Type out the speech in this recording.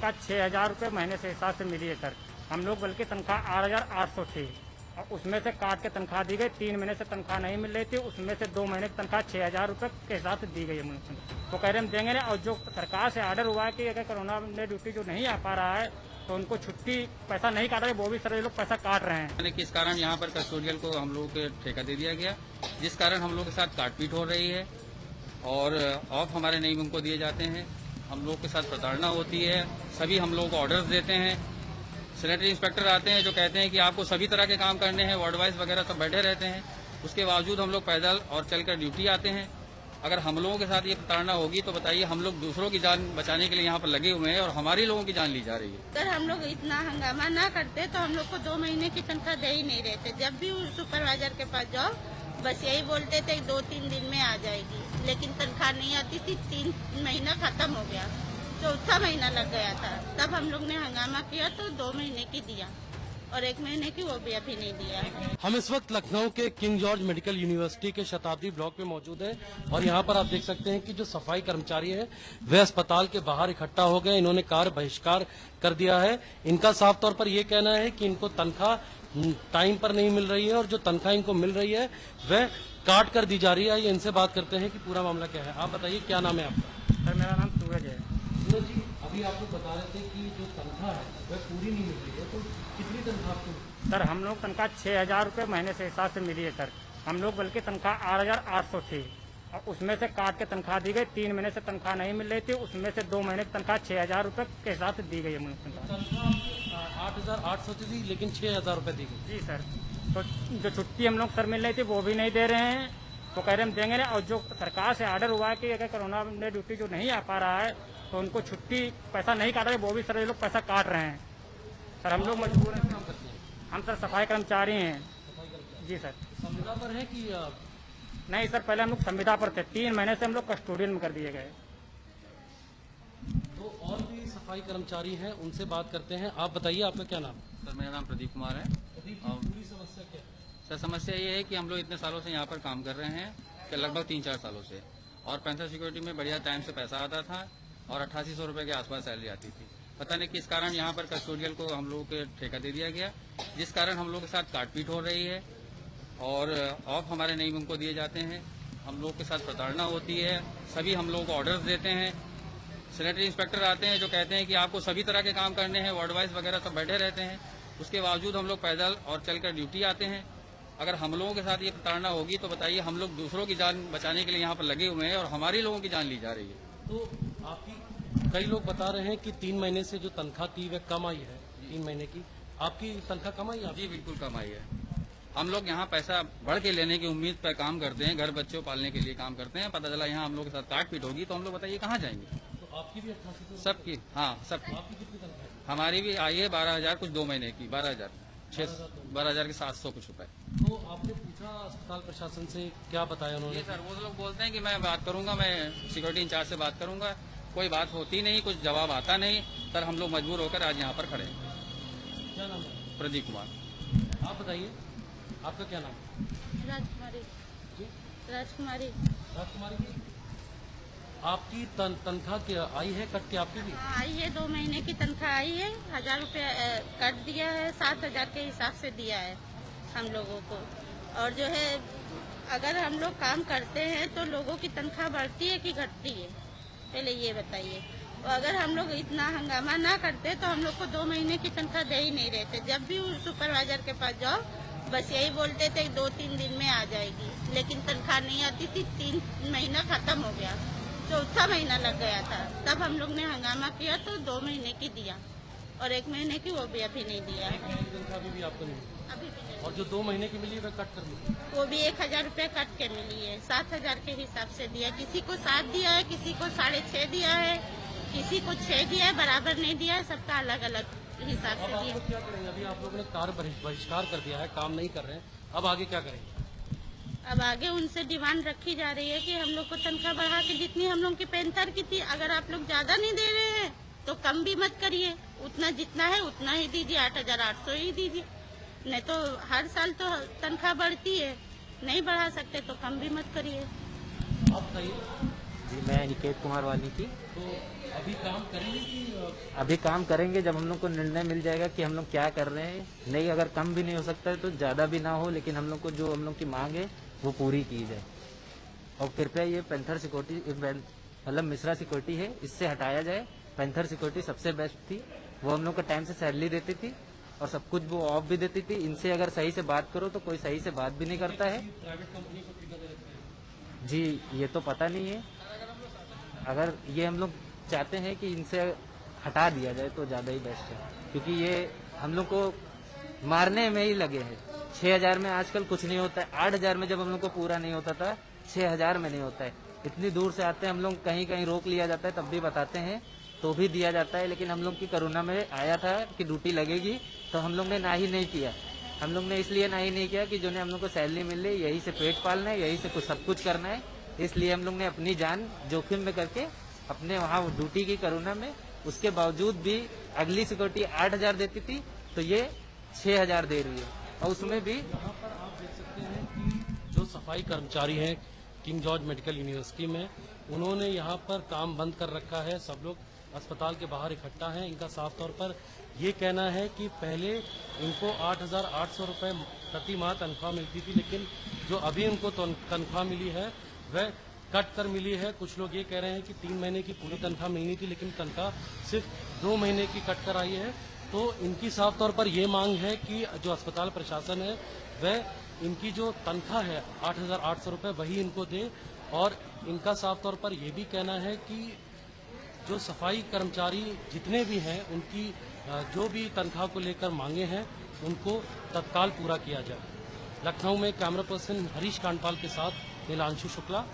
तनख्वाह 6,000 रुपये महीने से हिसाब से मिली है सर। हम लोग बल्कि तनख्वाह 8,800 थी और उसमें से काट के तनख्वाह दी गई। 3 महीने से तनख्वाह नहीं मिल रही थी, उसमें से 2 महीने की तनख्वाह 6,000 रुपये के हिसाब से दी गई है मुझे। तो कह रहे हम देंगे नहीं। और जो सरकार से आर्डर हुआ है कि अगर कोरोना में ड्यूटी जो नहीं आ पा रहा है तो उनको छुट्टी पैसा नहीं काट रहे, वो भी सर ये लोग पैसा काट रहे हैं। किस कारण यहाँ पर कस्टोडियल को हम लोग के ठेका दे दिया गया, जिस कारण हम लोग के साथ काटपीट हो रही है और ऑफ हमारे नहीं उनको दिए जाते हैं। हम लोग के साथ प्रताड़ना होती है। सभी हम लोग को ऑर्डर्स देते हैं। सैनिटरी इंस्पेक्टर आते हैं जो कहते हैं कि आपको सभी तरह के काम करने हैं, वार्ड वाइज वगैरह सब बैठे रहते हैं। उसके बावजूद हम लोग पैदल और चलकर ड्यूटी आते हैं। अगर हम लोगों के साथ ये प्रताड़ना होगी तो बताइए, हम लोग दूसरों की जान बचाने के लिए यहाँ पर लगे हुए हैं और हमारी लोगों की जान ली जा रही है। अगर हम लोग इतना हंगामा ना करते तो हम लोग को 2 महीने की तनख्वाह दे ही नहीं रहते। जब भी सुपरवाइजर के पास जाओ बस यही बोलते थे 2-3 दिन में आ जाएगी, लेकिन तनख्वाह नहीं आती थी। 3 महीना खत्म हो गया, 4था महीना लग गया था। तब हम लोग ने हंगामा किया तो 2 महीने की दिया और 1 महीने की वो भी अभी नहीं दिया है। हम इस वक्त लखनऊ के किंग जॉर्ज मेडिकल यूनिवर्सिटी के शताब्दी ब्लॉक में मौजूद हैं और यहाँ पर आप देख सकते हैं कि जो सफाई कर्मचारी हैं वे अस्पताल के बाहर इकट्ठा हो गए। इन्होंने कार्य बहिष्कार कर दिया है। इनका साफ तौर पर ये कहना है कि इनको तनख्वाह टाइम पर नहीं मिल रही है और जो तनख्वाह इनको मिल रही है वह काट कर दी जा रही है। ये इनसे बात करते हैं कि पूरा मामला क्या है। आप बताइए, क्या नाम है आपका? सर मेरा नाम सूरज है। सूरज जी, अभी आपको बता रहे थे कि जो तनख्वाह है वह पूरी नहीं मिल रही है, तो कितनी तनख्वाह आपको? सर हम लोग तनख्वाह 6,000 रुपये महीने से हिसाब से मिली है सर। हम लोग बल्कि तनख्वाह 8,800 थी और उसमें से काट के तनख्वाह दी गई। 3 महीने से तनख्वाह नहीं मिल रही थी, उसमें से 2 महीने की तनख्वाह 6,000 रुपये के हिसाब से दी गई है मुझे तनख्वाह। 8,800 थी लेकिन 6,000 रुपए दी गई। जी सर। तो जो छुट्टी हम लोग सर मिल रही थी वो भी नहीं दे रहे हैं। तो कह रहे हम देंगे नहीं। और जो सरकार से आर्डर हुआ है कि अगर कोरोना में ड्यूटी जो नहीं आ पा रहा है तो उनको छुट्टी पैसा नहीं काट रहे, वो भी सर ये लोग पैसा काट रहे हैं। सर हम लोग मजबूर हैं। हम सर सफाई कर्मचारी हैं। जी सर। संविदा पर है कि नहीं सर, पहले हम लोग संविदा पर थे। 3 महीने से हम लोग कस्टोडियन में कर दिए गए। तो और भी सफाई कर्मचारी हैं, उनसे बात करते हैं। आप बताइए, आपका क्या नाम? सर मेरा नाम प्रदीप कुमार है। पूरी समस्या क्या है? सर समस्या ये है कि हम लोग इतने सालों से यहाँ पर काम कर रहे हैं, कि लगभग 3-4 सालों से, और पेंशन सिक्योरिटी में बढ़िया टाइम से पैसा आता था और 8800 रुपये के आसपास सैलरी आती थी। पता नहीं किस कारण यहाँ पर कस्टोडियल को हम लोगों के ठेका दे दिया गया, जिस कारण हम लोग के साथ काटपीट हो रही है और ऑफ हमारे नहीं उनको दिए जाते हैं। हम लोग के साथ प्रताड़ना होती है। सभी हम लोग को ऑर्डर्स देते हैं। सैनिटरी इंस्पेक्टर आते हैं जो कहते हैं कि आपको सभी तरह के काम करने हैं, वार्ड वाइज वगैरह सब बैठे रहते हैं। उसके बावजूद हम लोग पैदल और चलकर ड्यूटी आते हैं। अगर हम लोगों के साथ ये प्रताड़ना होगी तो बताइए, हम लोग दूसरों की जान बचाने के लिए यहाँ पर लगे हुए हैं और हमारी लोगों की जान ली जा रही है। तो आपकी कई लोग बता रहे हैं कि 3 महीने से जो तनख्वाह थी वह कम आई है। 3 महीने की आपकी तनख्वाह कम आई है? जी बिल्कुल कम आई है। हम लोग यहाँ पैसा बढ़ के लेने की उम्मीद पर काम करते हैं, घर बच्चों पालने के लिए काम करते हैं। पता चला यहाँ हम लोग के साथ काटपीट होगी तो हम लोग बताइए कहाँ जाएंगे? तो आपकी भी 8800? सबकी, हाँ सबकी। आपकी कितनी तनख्वाह है? हमारी भी आई है 12,000 कुछ 2 महीने की, 12,000 के 700 कुछ रुपए। तो आपने पूछा अस्पताल प्रशासन से, क्या बताया उन्होंने? ये सर वो लोग बोलते हैं कि मैं बात करूंगा, मैं सिक्योरिटी इंचार्ज से बात करूंगा। कोई बात होती नहीं, कुछ जवाब आता नहीं। सर हम लोग मजबूर होकर आज यहाँ पर खड़े हैं। क्या नाम है? प्रदीप कुमार। आप बताइए, आपका क्या नाम है? राजकुमारी। जी? राजकुमारी। राजकुमारी जी, आपकी तनख्वाह क्या आई है कट के? आपकी भी हाँ आई है, 2 महीने की तनख्वाह आई है। 1,000 रुपया कट दिया है। 7,000 के हिसाब से दिया है हम लोगों को। और जो है अगर हम लोग काम करते हैं तो लोगों की तनख्वाह बढ़ती है कि घटती है, पहले ये बताइए। और अगर हम लोग इतना हंगामा ना करते तो हम लोग को 2 महीने की तनख्वाह दे ही नहीं रहते। जब भी सुपरवाइजर के पास जाओ बस यही बोलते थे 2-3 दिन में आ जाएगी, लेकिन तनख्वाह नहीं आती थी। 3 महीना खत्म हो गया, 4था महीना लग गया था। तब हम लोग ने हंगामा किया तो 2 महीने की दिया और 1 महीने की वो भी अभी नहीं दिया है। तनख्वाह भी आपको नहीं मिली? अभी भी नहीं। और जो 2 महीने की मिली है वह कट कर दी? वो भी 1,000 रुपया कट के मिली है। 7,000 के हिसाब से दिया। किसी को 7 दिया है, किसी को 6.5 दिया है, किसी को 6 दिया है, बराबर नहीं दिया है। सबका अलग अलग हिसाब अब से आप दिया। लोग क्या करेंगे? अभी आप लोगों ने कार्य बहिष्कार कर दिया है, काम नहीं कर रहे हैं, अब आगे क्या करेंगे? अब आगे उनसे डिमांड रखी जा रही है कि हम लोग को तनख्वाह बढ़ा के, जितनी हम लोग की पेंटर की थी, अगर आप लोग ज्यादा नहीं दे रहे हैं तो कम भी मत करिए। उतना जितना है उतना ही दीजिए, 8,800 ही दीजिए। नहीं तो हर साल तो तनख्वाह बढ़ती है, नहीं बढ़ा सकते तो कम भी मत करिए। आप बताइए, जी मैं निकेत कुमार वाल्मीकि। तो अभी काम करेंगे कि अभी काम करेंगे जब हम लोग को निर्णय मिल जाएगा कि हम लोग क्या कर रहे हैं। नहीं, अगर कम भी नहीं हो सकता है तो ज़्यादा भी ना हो, लेकिन हम लोग को जो हम लोग की मांग है वो पूरी की जाए। और कृपया ये पैंथर सिक्योरिटी मतलब मिश्रा सिक्योरिटी है, इससे हटाया जाए। पैंथर सिक्योरिटी सबसे बेस्ट थी, वो हम लोग को टाइम से सैलरी देती थी और सब कुछ वो ऑफ भी देती थी। इनसे अगर सही से बात करो तो कोई सही से बात भी नहीं करता है। प्राइवेट कंपनी को ठेका दे रखा है? जी ये तो पता नहीं है। अगर ये हम लोग चाहते हैं कि इनसे हटा दिया जाए तो ज़्यादा ही बेस्ट है, क्योंकि ये हम लोग को मारने में ही लगे हैं। 6,000 में आजकल कुछ नहीं होता है। 8,000 में जब हम लोग को पूरा नहीं होता था, 6,000 में नहीं होता है। इतनी दूर से आते हैं हम लोग, कहीं कहीं रोक लिया जाता है तब भी बताते हैं तो भी दिया जाता है। लेकिन हम लोग की कोरोना में आया था कि ड्यूटी लगेगी तो हम लोग ने ना ही नहीं किया। हम लोग ने इसलिए ना ही नहीं किया कि जो ने हम लोग को सैलरी मिल रही, यही से पेट पालना है, यही से कुछ सब कुछ करना है। इसलिए हम लोग ने अपनी जान जोखिम में करके अपने वहाँ ड्यूटी की कोरोना में, उसके बावजूद भी अगली सिक्योरिटी 8,000 देती थी तो ये 6,000 दे रही है। और उसमें भी यहाँ पर आप देख सकते हैं कि जो सफाई कर्मचारी हैं किंग जॉर्ज मेडिकल यूनिवर्सिटी में, उन्होंने यहाँ पर काम बंद कर रखा है। सब लोग अस्पताल के बाहर इकट्ठा हैं। इनका साफ तौर पर ये कहना है कि पहले इनको 8,800 रुपये प्रति माह तनख्वाह मिलती थी, लेकिन जो अभी इनको तनख्वाह मिली है वह कट कर मिली है। कुछ लोग ये कह रहे हैं कि 3 महीने की पूरी तनख्वाह मिलनी थी, लेकिन तनख्वाह सिर्फ 2 महीने की कट कर आई है। तो इनकी साफ तौर पर ये मांग है कि जो अस्पताल प्रशासन है वह इनकी जो तनख्वाह है 8,800 रुपये वही इनको दे। और इनका साफ तौर पर यह भी कहना है कि जो सफाई कर्मचारी जितने भी हैं उनकी जो भी तनख्वाह को लेकर मांगे हैं उनको तत्काल पूरा किया जाए। लखनऊ में कैमरा पर्सन हरीश कांडपाल के साथ नीलांशु शुक्ला।